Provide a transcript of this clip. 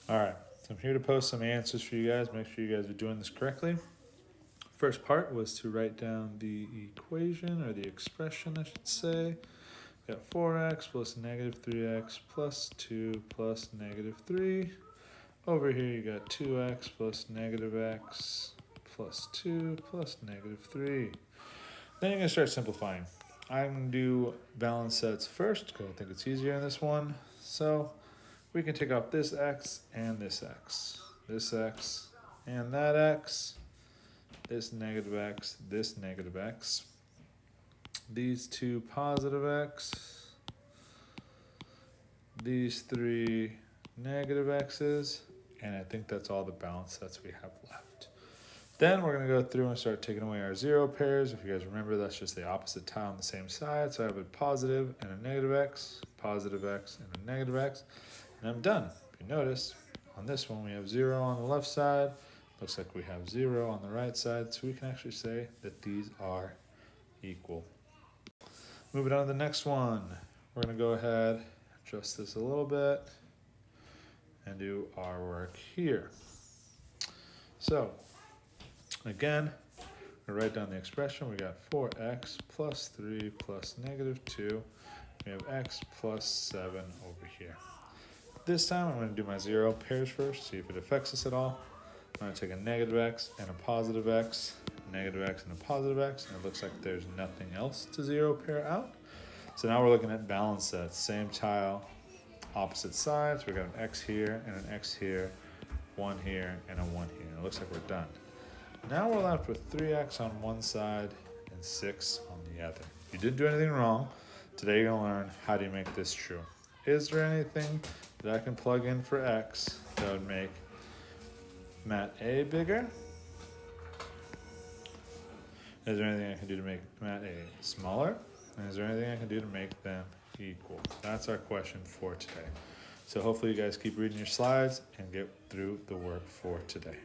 All right, so I'm here to post some answers for you guys. Make sure you guys are doing this correctly. First part was to write down the equation, or the expression I should say. We got 4x plus negative 3x plus 2 plus negative 3. Over here you got 2x plus negative x plus 2 plus negative 3. Then you're going to start simplifying. I'm going to do balance sets first because I think it's easier in this one. So we can take off this x and this x, and that x, this negative x, these two positive x, these three negative x's, and I think that's all the balance sets we have left. Then we're going to go through and start taking away our zero pairs. If you guys remember, that's just the opposite tile on the same side. So I have a positive and a negative x, positive x and a negative x, and I'm done. If you notice, on this one we have 0 on the left side. Looks like we have 0 on the right side, so we can actually say that these are equal. Moving on to the next one. We're going to go ahead, adjust this a little bit, and do our work here. So, again, we write down the expression. We got 4x plus 3 plus negative 2. We have x plus 7 over here. This time I'm going to do my zero pairs first, see if it affects us at all. I'm going to take a negative x and a positive x, negative x and a positive x, and it looks like there's nothing else to zero pair out. So now we're looking at balance sets. Same tile, opposite sides. We got an x here and an x here, 1 here and a 1 here. It looks like we're done. Now we're left with 3x on one side and 6 on the other. You didn't do anything wrong. Today you're going to learn how do you make this true. Is there anything that I can plug in for x that would make mat A bigger? Is there anything I can do to make mat A smaller? And is there anything I can do to make them equal? That's our question for today. So hopefully you guys keep reading your slides and get through the work for today.